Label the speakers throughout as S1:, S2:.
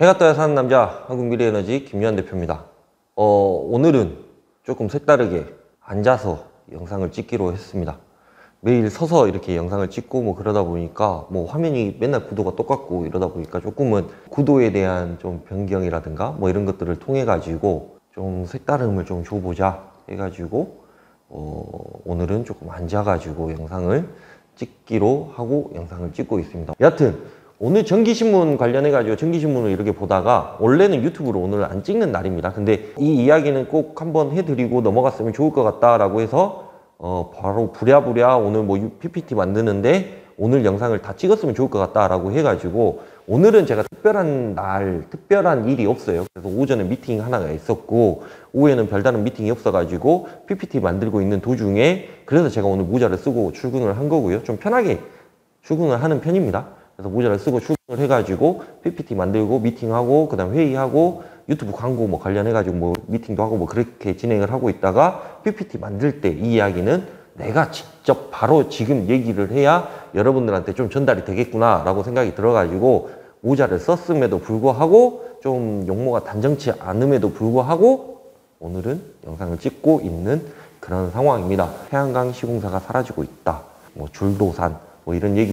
S1: 해가 떠야 사는 남자 한국미래에너지 김유한 대표입니다. 오늘은 조금 색다르게 앉아서 영상을 찍기로 했습니다. 매일 서서 이렇게 영상을 찍고 그러다 보니까 화면이 맨날 구도가 똑같고 이러다 보니까 조금은 구도에 대한 좀 변경이라든가 이런 것들을 통해 가지고 좀 색다름을 좀 줘보자 해가지고 오늘은 조금 앉아가지고 영상을 찍기로 하고 영상을 찍고 있습니다. 여하튼 오늘 정기신문 관련해가지고 정기신문을 이렇게 보다가 원래는 유튜브로 오늘 안 찍는 날입니다. 근데 이 이야기는 꼭 한번 해드리고 넘어갔으면 좋을 것 같다라고 해서 바로 부랴부랴 오늘 PPT 만드는데 오늘 영상을 다 찍었으면 좋을 것 같다라고 해가지고 오늘은 제가 특별한 일이 없어요. 그래서 오전에 미팅 하나가 있었고 오후에는 별다른 미팅이 없어가지고 PPT 만들고 있는 도중에 그래서 제가 오늘 모자를 쓰고 출근을 한 거고요. 좀 편하게 출근을 하는 편입니다. 그래서 모자를 쓰고 출근을 해가지고 PPT 만들고 미팅하고 그 다음 회의하고 유튜브 광고 관련해가지고 미팅도 하고 그렇게 진행을 하고 있다가 PPT 만들 때 이 이야기는 내가 직접 바로 지금 얘기를 해야 여러분들한테 좀 전달이 되겠구나 라고 생각이 들어가지고 모자를 썼음에도 불구하고 좀 용모가 단정치 않음에도 불구하고 오늘은 영상을 찍고 있는 그런 상황입니다. 태양광 시공사가 사라지고 있다. 줄도산 이런 얘기를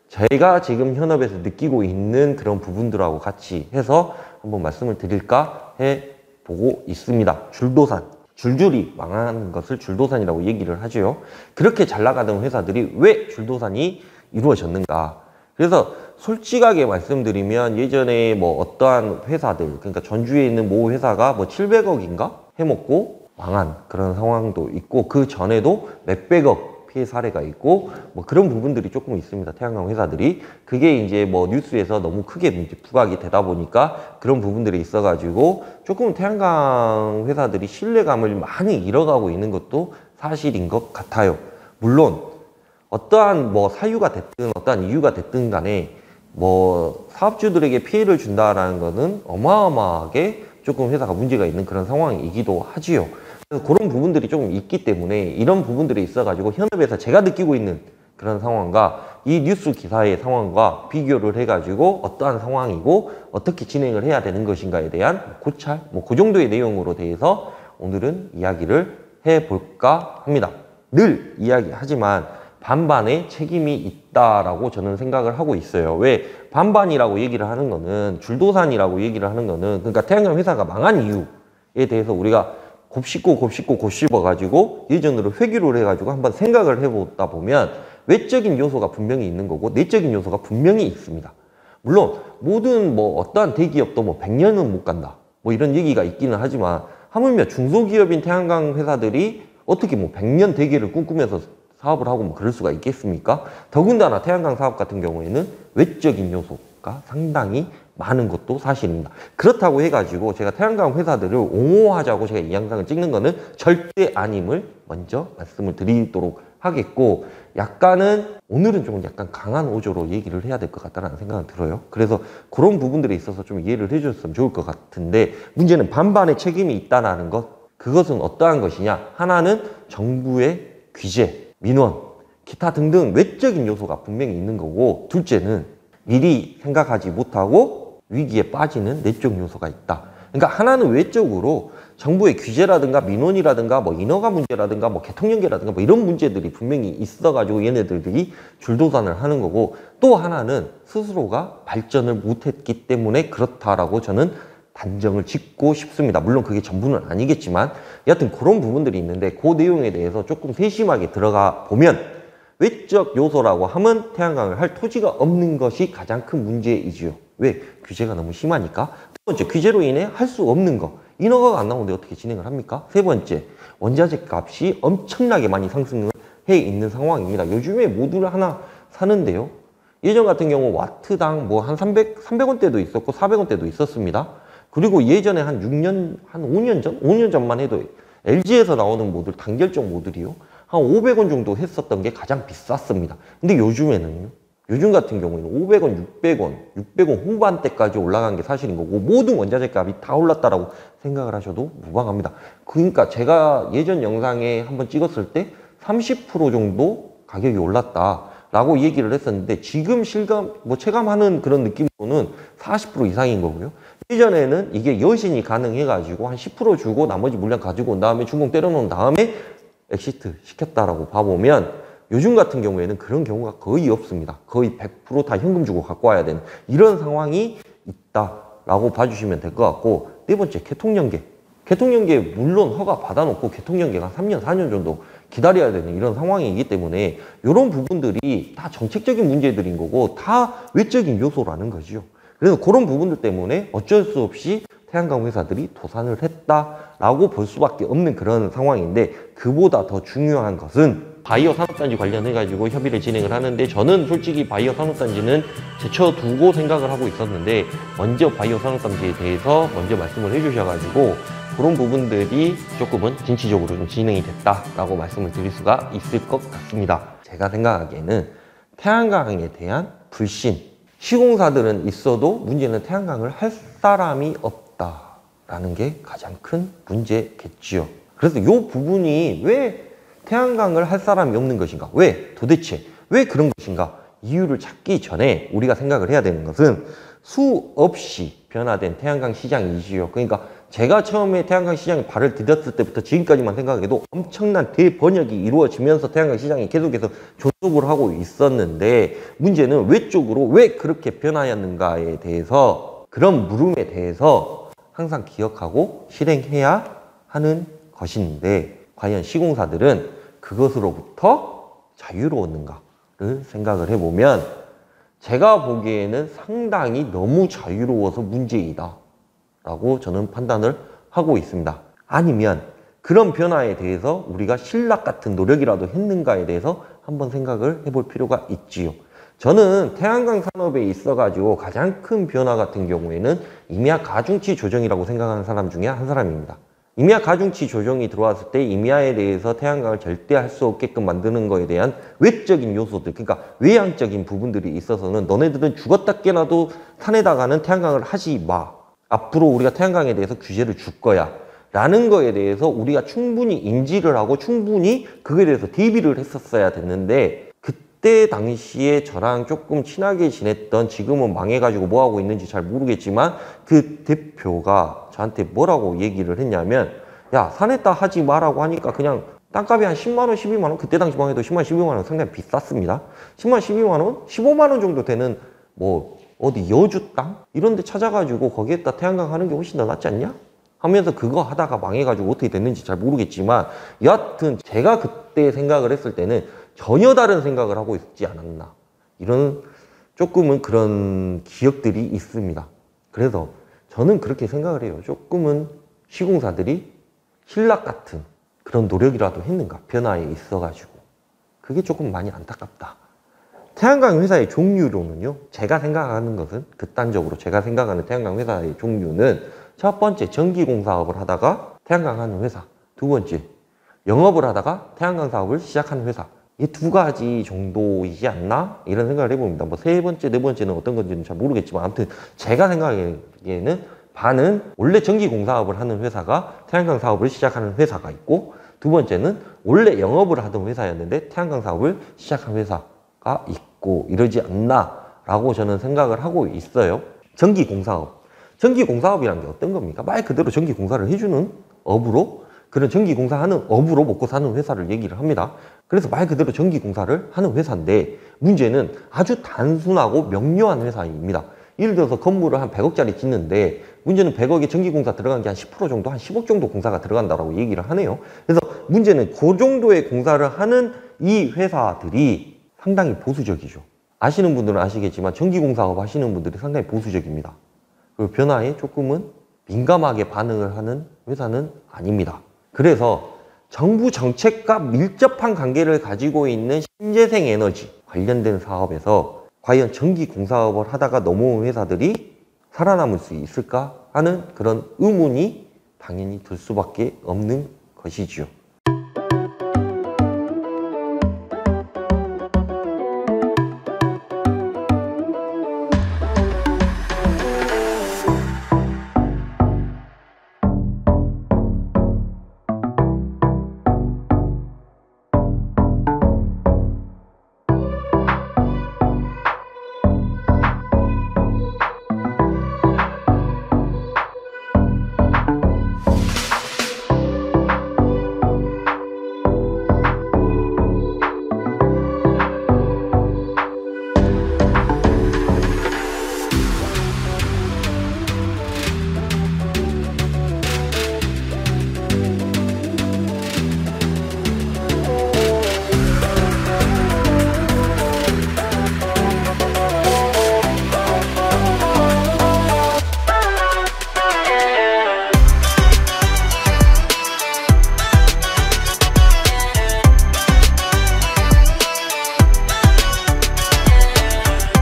S1: 제가 지금 현업에서 느끼고 있는 그런 부분들하고 같이 해서 한번 말씀을 드릴까 해보고 있습니다. 줄도산. 줄줄이 망한 것을 줄도산이라고 얘기를 하죠. 그렇게 잘 나가던 회사들이 왜 줄도산이 이루어졌는가. 그래서 솔직하게 말씀드리면 예전에 어떠한 회사들, 그러니까 전주에 있는 모 회사가 700억인가 해먹고 망한 그런 상황도 있고 그 전에도 몇백억 피해 사례가 있고 그런 부분들이 조금 있습니다. 태양광 회사들이 그게 이제 뉴스에서 너무 크게 이제 부각이 되다 보니까 그런 부분들이 있어가지고 조금 태양광 회사들이 신뢰감을 많이 잃어가고 있는 것도 사실인 것 같아요. 물론 어떠한 사유가 됐든 어떠한 이유가 됐든 간에 사업주들에게 피해를 준다라는 거는 어마어마하게 조금 회사가 문제가 있는 그런 상황이기도 하지요. 그래서 그런 부분들이 조금 있기 때문에 이런 부분들이 있어가지고 현업에서 제가 느끼고 있는 그런 상황과 이 뉴스 기사의 상황과 비교를 해가지고 어떠한 상황이고 어떻게 진행을 해야 되는 것인가에 대한 고찰, 그 정도의 내용으로 대해서 오늘은 이야기를 해볼까 합니다. 늘 이야기하지만 반반의 책임이 있다라고 저는 생각을 하고 있어요. 왜 반반이라고 얘기를 하는 거는 줄도산이라고 얘기를 하는 거는 그러니까 태양광 회사가 망한 이유에 대해서 우리가 곱씹어가지고 예전으로 회귀를 해가지고 한번 생각을 해보다 보면 외적인 요소가 분명히 있는 거고 내적인 요소가 분명히 있습니다. 물론 모든 어떠한 대기업도 100년은 못 간다 이런 얘기가 있기는 하지만 하물며 중소기업인 태양광 회사들이 어떻게 100년 대계를 꿈꾸면서 사업을 하고 그럴 수가 있겠습니까? 더군다나 태양광 사업 같은 경우에는 외적인 요소가 상당히 많은 것도 사실입니다. 그렇다고 해가지고 제가 태양광 회사들을 옹호하자고 제가 이 영상을 찍는 거는 절대 아님을 먼저 말씀을 드리도록 하겠고 오늘은 좀 약간 강한 어조로 얘기를 해야 될 것 같다는 생각이 들어요. 그래서 그런 부분들에 있어서 좀 이해를 해줬으면 좋을 것 같은데 문제는 반반의 책임이 있다는 것 그것은 어떠한 것이냐 하나는 정부의 규제, 민원, 기타 등등 외적인 요소가 분명히 있는 거고 둘째는 미리 생각하지 못하고 위기에 빠지는 내적 요소가 있다. 그러니까 하나는 외적으로 정부의 규제라든가 민원이라든가 인허가 문제라든가 개통연계라든가 이런 문제들이 분명히 있어가지고 얘네들이 줄도산을 하는 거고 또 하나는 스스로가 발전을 못했기 때문에 그렇다라고 저는 단정을 짓고 싶습니다. 물론 그게 전부는 아니겠지만 여하튼 그런 부분들이 있는데 그 내용에 대해서 조금 세심하게 들어가 보면 외적 요소라고 하면 태양광을 할 토지가 없는 것이 가장 큰 문제이지요. 왜? 규제가 너무 심하니까. 두 번째, 규제로 인해 할 수 없는 거. 인허가가 안 나오는데 어떻게 진행을 합니까? 세 번째, 원자재 값이 엄청나게 많이 상승을 해 있는 상황입니다. 요즘에 모듈을 하나 사는데요. 예전 같은 경우 와트당 한 300원대도 있었고 400원대도 있었습니다. 그리고 예전에 한 5년 전만 해도 LG에서 나오는 모듈, 단결적 모듈이요. 한 500원 정도 했었던 게 가장 비쌌습니다. 근데 요즘 같은 경우에는 500원, 600원 후반대까지 올라간 게 사실인 거고 모든 원자재 값이 다 올랐다라고 생각을 하셔도 무방합니다. 그러니까 제가 예전 영상에 한번 찍었을 때 30% 정도 가격이 올랐다. 라고 얘기를 했었는데 지금 실감, 체감하는 그런 느낌으로는 40% 이상인 거고요. 예전에는 이게 여신이 가능해가지고 한 10% 주고 나머지 물량 가지고 온 다음에 준공 때려놓은 다음에 엑시트 시켰다라고 봐보면 요즘 같은 경우에는 그런 경우가 거의 없습니다. 거의 100% 다 현금 주고 갖고 와야 되는 이런 상황이 있다라고 봐주시면 될 것 같고, 네 번째, 개통연계. 개통연계 물론 허가 받아놓고 개통연계가 3년, 4년 정도 기다려야 되는 이런 상황이기 때문에 이런 부분들이 다 정책적인 문제들인 거고 다 외적인 요소라는 거죠. 그래서 그런 부분들 때문에 어쩔 수 없이 태양광 회사들이 도산을 했다라고 볼 수밖에 없는 그런 상황인데, 그보다 더 중요한 것은 바이오 산업단지 관련해가지고 협의를 진행을 하는데, 저는 솔직히 바이오 산업단지는 제쳐두고 생각을 하고 있었는데 먼저 바이오 산업단지에 대해서 먼저 말씀을 해주셔가지고 그런 부분들이 조금은 진취적으로 좀 진행이 됐다라고 말씀을 드릴 수가 있을 것 같습니다. 제가 생각하기에는 태양광에 대한 불신, 시공사들은 있어도 문제는 태양광을 할 사람이 없다라는 게 가장 큰 문제겠지요. 그래서 이 부분이 왜 태양광을 할 사람이 없는 것인가? 도대체 왜 그런 것인가? 이유를 찾기 전에 우리가 생각을 해야 되는 것은 수없이 변화된 태양광 시장이지요. 그러니까 제가 처음에 태양광 시장에 발을 디뎠을 때부터 지금까지만 생각해도 엄청난 대번역이 이루어지면서 태양광 시장이 계속해서 존속을 하고 있었는데, 문제는 외적으로 왜 그렇게 변화했는가에 대해서, 그런 물음에 대해서 항상 기억하고 실행해야 하는 것인데, 과연 시공사들은 그것으로부터 자유로웠는가를 생각을 해보면 제가 보기에는 상당히 너무 자유로워서 문제이다 라고 저는 판단을 하고 있습니다. 아니면 그런 변화에 대해서 우리가 신락 같은 노력이라도 했는가에 대해서 한번 생각을 해볼 필요가 있지요. 저는 태양광 산업에 있어가지고 가장 큰 변화 같은 경우에는 임야 가중치 조정이라고 생각하는 사람 중에 한 사람입니다. 임야 가중치 조정이 들어왔을 때 임야에 대해서 태양광을 절대 할 수 없게끔 만드는 거에 대한 외적인 요소들, 그러니까 외향적인 부분들이 있어서는 너네들은 죽었다 깨나도 산에다가는 태양광을 하지 마. 앞으로 우리가 태양광에 대해서 규제를 줄 거야 라는 거에 대해서 우리가 충분히 인지를 하고 충분히 그거에 대해서 대비를 했었어야 됐는데, 그때 당시에 저랑 조금 친하게 지냈던, 지금은 망해가지고 뭐하고 있는지 잘 모르겠지만 그 대표가 저한테 뭐라고 얘기를 했냐면, 야, 산에다 하지 마라고 하니까 그냥 땅값이 한 10만 원, 12만 원, 그때 당시만 해도 10만 원, 12만 원 상당히 비쌌습니다. 10만 원, 12만 원, 15만 원 정도 되는 어디 여주 땅? 이런 데 찾아가지고 거기에다 태양광 하는 게 훨씬 더 낫지 않냐? 하면서 그거 하다가 망해가지고 어떻게 됐는지 잘 모르겠지만, 여하튼 제가 그때 생각을 했을 때는 전혀 다른 생각을 하고 있지 않았나, 이런 조금은 그런 기억들이 있습니다. 그래서 저는 그렇게 생각을 해요. 조금은 시공사들이 신락 같은 그런 노력이라도 했는가, 변화에 있어가지고. 그게 조금 많이 안타깝다. 태양광 회사의 종류로는요, 제가 생각하는 것은, 극단적으로 제가 생각하는 태양광 회사의 종류는, 첫 번째, 전기공 사업을 하다가 태양광 하는 회사. 두 번째, 영업을 하다가 태양광 사업을 시작하는 회사. 이 두 가지 정도이지 않나? 이런 생각을 해봅니다. 세 번째, 네 번째는 어떤 건지는 잘 모르겠지만, 아무튼 제가 생각하기에는 반은 원래 전기공 사업을 하는 회사가 태양광 사업을 시작하는 회사가 있고, 두 번째는 원래 영업을 하던 회사였는데 태양광 사업을 시작한 회사가 있고, 이러지 않나 라고 저는 생각을 하고 있어요. 전기공사업. 전기공사업이란 게 어떤 겁니까? 말 그대로 전기공사를 해주는 업으로, 그런 전기공사하는 업으로 먹고 사는 회사를 얘기를 합니다. 그래서 말 그대로 전기공사를 하는 회사인데, 문제는 아주 단순하고 명료한 회사입니다. 예를 들어서 건물을 한 100억짜리 짓는데, 문제는 100억에 전기공사 들어간 게 한 10% 정도, 한 10억 정도 공사가 들어간다고 얘기를 하네요. 그래서 문제는 그 정도의 공사를 하는 이 회사들이 상당히 보수적이죠. 아시는 분들은 아시겠지만 전기공사업 하시는 분들이 상당히 보수적입니다. 그리고 변화에 조금은 민감하게 반응을 하는 회사는 아닙니다. 그래서 정부 정책과 밀접한 관계를 가지고 있는 신재생 에너지 관련된 사업에서 과연 전기공사업을 하다가 넘어온 회사들이 살아남을 수 있을까 하는 그런 의문이 당연히 들 수밖에 없는 것이지요.